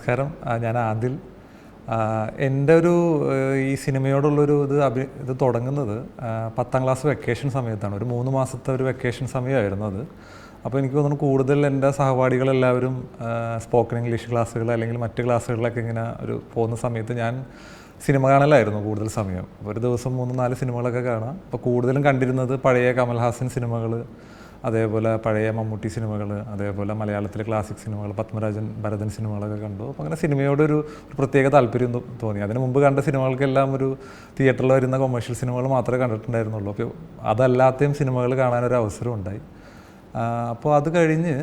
നമസ്കാരം. ഞാൻ ആദിൽ. എൻ്റെ ഈ സിനിമയോടുള്ളൊരു ഇത് തുടങ്ങുന്നത് 10ാം ക്ലാസ് വെക്കേഷൻ സമയത്താണ്. ഒരു 3 മാസത്തെ ഒരു വെക്കേഷൻ സമയമായിരുന്നു അത്. അപ്പോൾ എനിക്ക് തോന്നുന്നു കൂടുതൽ എൻ്റെ സഹപാഠികളെല്ലാവരും സ്പോക്കൺ ഇംഗ്ലീഷ് ക്ലാസ്സുകൾ അല്ലെങ്കിൽ മറ്റ് ക്ലാസ്സുകളിലൊക്കെ ഇങ്ങനെ പോകുന്ന സമയത്ത് ഞാൻ സിനിമ കാണലായിരുന്നു കൂടുതൽ സമയം. ഒരു ദിവസം 3-4 സിനിമകളൊക്കെ കാണാം. അപ്പോൾ കൂടുതലും കണ്ടിരുന്നത് പഴയ കമൽഹാസൻ സിനിമകൾ, അതേപോലെ പഴയ മമ്മൂട്ടി സിനിമകൾ, അതേപോലെ മലയാളത്തിലെ ക്ലാസിക് സിനിമകൾ, പത്മരാജൻ, ഭരതൻ സിനിമകളൊക്കെ കണ്ടു. അപ്പോൾ അങ്ങനെ സിനിമയോടൊരു പ്രത്യേക താല്പര്യം തോന്നി. അതിന് മുമ്പ് കണ്ട സിനിമകൾക്കെല്ലാം ഒരു തിയേറ്ററിൽ വരുന്ന കൊമേഴ്ഷ്യൽ സിനിമകൾ മാത്രമേ കണ്ടിട്ടുണ്ടായിരുന്നുള്ളൂ. അപ്പോൾ അതല്ലാത്തയും സിനിമകൾ കാണാനൊരു അവസരം ഉണ്ടായി. അപ്പോൾ അത് കഴിഞ്ഞ്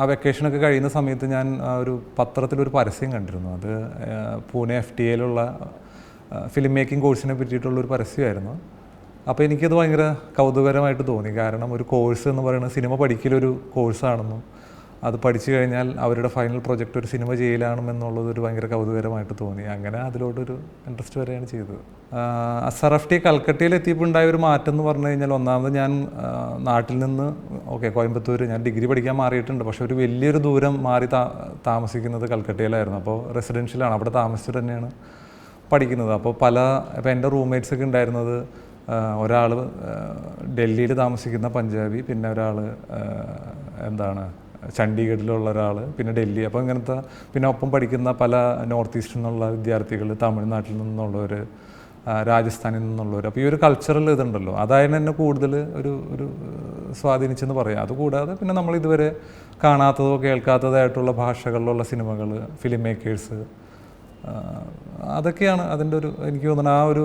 ആ വെക്കേഷനൊക്കെ കഴിയുന്ന സമയത്ത് ഞാൻ ഒരു പത്രത്തിലൊരു പരസ്യം കണ്ടിരുന്നു. അത് പൂനെ FTAയിലുള്ള ഫിലിം മേക്കിംഗ് കോഴ്സിനെ പറ്റിയിട്ടുള്ളൊരു പരസ്യമായിരുന്നു. അപ്പോൾ എനിക്കത് ഭയങ്കര കൗതുകരമായിട്ട് തോന്നി. കാരണം ഒരു കോഴ്സ് എന്ന് പറയുന്നത് സിനിമ പഠിക്കലൊരു കോഴ്സാണെന്നും അത് പഠിച്ചു കഴിഞ്ഞാൽ അവരുടെ ഫൈനൽ പ്രൊജക്റ്റ് ഒരു സിനിമ ചെയ്യലാണെന്നുള്ളതൊരു ഭയങ്കര കൗതുകരമായിട്ട് തോന്നി. അങ്ങനെ അതിലോട്ടൊരു ഇൻട്രസ്റ്റ് വരെയാണ് ചെയ്തത്. SRFT കൽക്കട്ടയിൽ എത്തിയപ്പോൾ ഉണ്ടായ ഒരു മാറ്റം എന്ന് പറഞ്ഞു കഴിഞ്ഞാൽ, ഒന്നാമത് ഞാൻ നാട്ടിൽ നിന്ന് കോയമ്പത്തൂർ ഞാൻ ഡിഗ്രി പഠിക്കാൻ മാറിയിട്ടുണ്ട്. പക്ഷേ ഒരു വലിയൊരു ദൂരം മാറി താമസിക്കുന്നത് കൽക്കട്ടയിലായിരുന്നു. അപ്പോൾ റെസിഡൻഷ്യലാണ്, അവിടെ താമസിച്ചിട്ട് തന്നെയാണ് പഠിക്കുന്നത്. അപ്പോൾ ഇപ്പോൾ എൻ്റെ റൂംമേറ്റ്സൊക്കെ ഉണ്ടായിരുന്നത് ഒരാൾ ഡൽഹിയിൽ താമസിക്കുന്ന പഞ്ചാബി, പിന്നെ ഒരാൾ ചണ്ഡീഗഡിലുള്ള ഒരാൾ, പിന്നെ ഡൽഹി. അപ്പോൾ ഇങ്ങനത്തെ പിന്നെ ഒപ്പം പഠിക്കുന്ന പല നോർത്ത് ഈസ്റ്റിൽ നിന്നുള്ള വിദ്യാർത്ഥികൾ, തമിഴ്നാട്ടിൽ നിന്നുള്ളവർ, രാജസ്ഥാനിൽ നിന്നുള്ളവർ. അപ്പോൾ ഈ ഒരു കൾച്ചറൽ ഇതുണ്ടല്ലോ, അതായത് എന്നെ കൂടുതൽ ഒരു സ്വാധീനിച്ചെന്ന് പറയാം. അതുകൂടാതെ പിന്നെ നമ്മൾ ഇതുവരെ കാണാത്തതോ കേൾക്കാത്തതായിട്ടുള്ള ഭാഷകളിലുള്ള സിനിമകൾ, ഫിലിം മേക്കേഴ്സ്, അതൊക്കെയാണ് അതിൻ്റെ എനിക്ക് തോന്നുന്നത് ആ ഒരു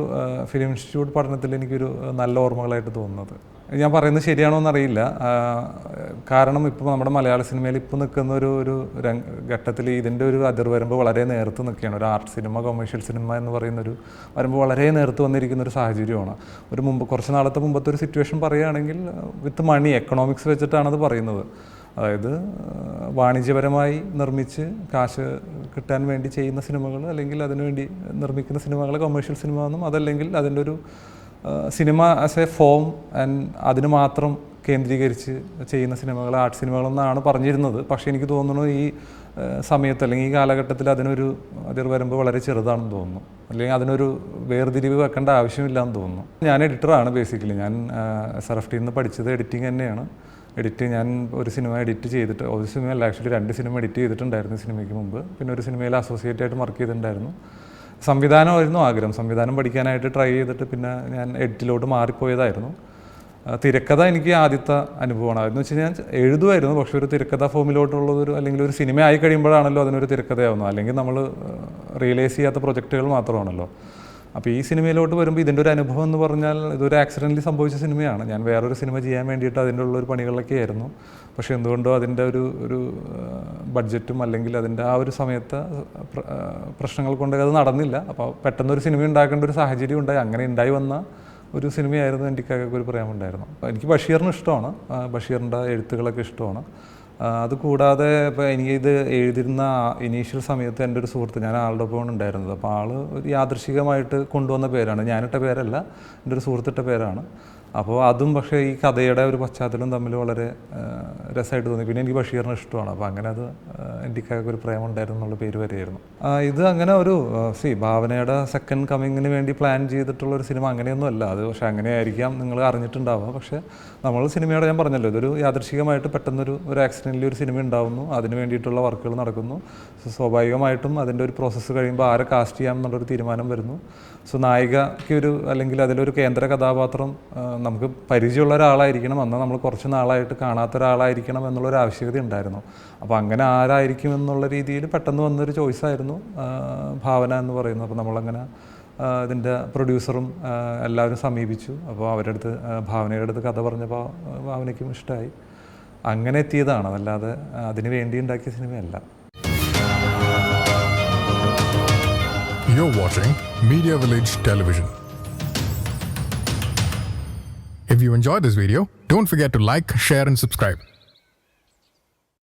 ഫിലിം ഇൻസ്റ്റിറ്റ്യൂട്ട് പഠനത്തിൽ എനിക്കൊരു നല്ല ഓർമ്മകളായിട്ട് തോന്നുന്നത്. ഞാൻ പറയുന്നത് ശരിയാണോ എന്നറിയില്ല. കാരണം ഇപ്പോൾ നമ്മുടെ മലയാള സിനിമയിൽ ഇപ്പോൾ നിൽക്കുന്ന ഒരു ഘട്ടത്തിൽ ഇതിൻ്റെ ഒരു അതിർവരമ്പ് വളരെ നേർത്ത് നിൽക്കുകയാണ്. ഒരു ആർട്ട് സിനിമ, കൊമേഴ്ഷ്യൽ സിനിമ എന്ന് പറയുന്നൊരു വരുമ്പോൾ വളരെ നേർത്ത് വന്നിരിക്കുന്ന ഒരു സാഹചര്യമാണ്. കുറച്ച് നാളത്തെ മുമ്പത്തെ ഒരു സിറ്റുവേഷൻ പറയുകയാണെങ്കിൽ വിത്ത് മണി, എക്കണോമിക്സ് വെച്ചിട്ടാണത് പറയുന്നത്. അതായത് വാണിജ്യപരമായി നിർമ്മിച്ച് കാശ് കിട്ടാൻ വേണ്ടി ചെയ്യുന്ന സിനിമകൾ, അല്ലെങ്കിൽ അതിനുവേണ്ടി നിർമ്മിക്കുന്ന സിനിമകൾ കൊമേഴ്ഷ്യൽ സിനിമ എന്നും, അതല്ലെങ്കിൽ അതിൻ്റെ ഒരു cinema as A form and അതിന് മാത്രം കേന്ദ്രീകരിച്ച് ചെയ്യുന്ന സിനിമകൾ ആർട്ട് സിനിമകളെന്നാണ് പറഞ്ഞിരുന്നത്. പക്ഷേ എനിക്ക് തോന്നുന്നു ഈ സമയത്ത് അല്ലെങ്കിൽ ഈ കാലഘട്ടത്തിൽ അതിനൊരു അതിർവരമ്പ് വളരെ ചെറുതാണെന്ന് തോന്നുന്നു. അല്ലെങ്കിൽ അതിനൊരു വേർതിരിവ് വെക്കേണ്ട ആവശ്യമില്ലാന്ന് തോന്നുന്നു. ഞാൻ എഡിറ്ററാണ് ബേസിക്കലി. ഞാൻ SRFTയിൽ നിന്ന് പഠിച്ചത് എഡിറ്റിംഗ് തന്നെയാണ്. ഞാൻ ഒരു സിനിമ എഡിറ്റ് ചെയ്തിട്ട്, ഒരു സിനിമയല്ല ആക്ച്വലി 2 സിനിമ എഡിറ്റ് ചെയ്തിട്ടുണ്ടായിരുന്നു സിനിമയ്ക്ക് മുമ്പ്. പിന്നെ ഒരു സിനിമയിൽ അസോസിയേറ്റ് ആയിട്ട് വർക്ക് ചെയ്തിട്ടുണ്ടായിരുന്നു. സംവിധാനമായിരുന്നു ആഗ്രഹം. സംവിധാനം പഠിക്കാനായിട്ട് ട്രൈ ചെയ്തിട്ട് പിന്നെ ഞാൻ എഡിറ്റിലോട്ട് മാറിപ്പോയതായിരുന്നു. തിരക്കഥ എനിക്ക് ആദ്യത്തെ അനുഭവമാണ്. അതെന്ന് വെച്ച് കഴിഞ്ഞാൽ എഴുതുമായിരുന്നു, പക്ഷേ ഒരു തിരക്കഥ ഫോമിലോട്ടുള്ളതൊരു, അല്ലെങ്കിൽ ഒരു സിനിമ ആയി കഴിയുമ്പോഴാണല്ലോ അതിനൊരു തിരക്കഥയാവുന്നത്. അല്ലെങ്കിൽ നമ്മൾ റിയലൈസ് ചെയ്യാത്ത പ്രൊജക്റ്റുകൾ മാത്രമാണല്ലോ. അപ്പോൾ ഈ സിനിമയിലോട്ട് വരുമ്പോൾ ഇതിൻ്റെ ഒരു അനുഭവം എന്ന് പറഞ്ഞാൽ ഇതൊരു ആക്സിഡൻ്റലി സംഭവിച്ച സിനിമയാണ്. ഞാൻ വേറൊരു സിനിമ ചെയ്യാൻ വേണ്ടിയിട്ട് അതിൻ്റെ ഉള്ളൊരു പണികളിലൊക്കെ ആയിരുന്നു. പക്ഷേ എന്തുകൊണ്ടോ അതിൻ്റെ ഒരു ബഡ്ജറ്റും അല്ലെങ്കിൽ അതിൻ്റെ ആ ഒരു സമയത്ത് പ്രശ്നങ്ങൾ കൊണ്ട് അത് നടന്നില്ല. അപ്പോൾ പെട്ടെന്നൊരു സിനിമ ഉണ്ടാക്കേണ്ട ഒരു സാഹചര്യം ഉണ്ടായി. അങ്ങനെ ഉണ്ടായി വന്ന ഒരു സിനിമയായിരുന്നു എനിക്കൊക്കെ ഒരു പ്രേമുണ്ടായിരുന്നു. എനിക്ക് ബഷീറിന് ഇഷ്ടമാണ്, ബഷീറിൻ്റെ എഴുത്തുകളൊക്കെ ഇഷ്ടമാണ്. അതുകൂടാതെ ഇപ്പോൾ എനിക്കിത് എഴുതിയിരുന്ന ഇനീഷ്യൽ സമയത്ത് എൻ്റെ ഒരു സുഹൃത്ത്, ഞാൻ ആളുടെ ഒപ്പം ഉണ്ടായിരുന്നത്. അപ്പോൾ ആൾ ഒരു യാദൃശികമായിട്ട് കൊണ്ടുവന്ന പേരാണ്, ഞാനിട്ട പേരല്ല, എൻ്റെ ഒരു സുഹൃത്തിട്ട പേരാണ്. അപ്പോൾ അതും പക്ഷേ ഈ കഥയുടെ ഒരു പശ്ചാത്തലം തമ്മിൽ വളരെ രസമായിട്ട് തോന്നി. പിന്നെ എനിക്ക് ബഷീറിന് ഇഷ്ടമാണ്. അപ്പോൾ അങ്ങനെ അത് എനിക്കൊക്കെ ഒരു പ്രേമം ഉണ്ടായിരുന്നു എന്നുള്ള പേര് വരെയായിരുന്നു. ഇത് അങ്ങനെ ഭാവനയുടെ സെക്കൻഡ് കമ്മിങ്ങിന് വേണ്ടി പ്ലാൻ ചെയ്തിട്ടുള്ളൊരു സിനിമ അങ്ങനെയൊന്നും അല്ല അത്. പക്ഷേ അങ്ങനെയായിരിക്കാം നിങ്ങൾ അറിഞ്ഞിട്ടുണ്ടാവുക. പക്ഷേ നമ്മൾ സിനിമയോടെ ഞാൻ പറഞ്ഞല്ലോ, ഇതൊരു യാദൃശികമായിട്ട് പെട്ടെന്നൊരു ആക്സിഡൻ്റലി ഒരു സിനിമ ഉണ്ടാവുന്നു, അതിന് വേണ്ടിയിട്ടുള്ള വർക്കുകൾ നടക്കുന്നു. സ്വാഭാവികമായിട്ടും അതിൻ്റെ ഒരു പ്രോസസ്സ് കഴിയുമ്പോൾ ആരെ കാസ്റ്റ് ചെയ്യാം എന്നുള്ളൊരു തീരുമാനം വരുന്നു. നായികയ്ക്ക് അല്ലെങ്കിൽ അതിലൊരു കേന്ദ്ര കഥാപാത്രം നമുക്ക് പരിചയമുള്ള ഒരാളായിരിക്കണം, എന്നാൽ നമ്മൾ കുറച്ച് നാളായിട്ട് കാണാത്ത ഒരാളായിരിക്കണം എന്നുള്ളൊരു ആവശ്യകത ഉണ്ടായിരുന്നു. അപ്പോൾ അങ്ങനെ ആരായിരിക്കും എന്നുള്ള രീതിയിൽ പെട്ടെന്ന് വന്നൊരു ചോയ്സായിരുന്നു ഭാവന എന്ന് പറയുന്നത്. അപ്പോൾ നമ്മളങ്ങനെ ഇതിൻ്റെ പ്രൊഡ്യൂസറും എല്ലാവരും സമീപിച്ചു. അപ്പോൾ അവരുടെ അടുത്ത്, ഭാവനയുടെ അടുത്ത് കഥ പറഞ്ഞപ്പോൾ ഭാവനയ്ക്കും ഇഷ്ടമായി. അങ്ങനെ എത്തിയതാണ്, അല്ലാതെ അതിന് വേണ്ടി ഉണ്ടാക്കിയ സിനിമയല്ല. You're watching Media Village Television. If you enjoyed this video, don't forget to like, share and subscribe.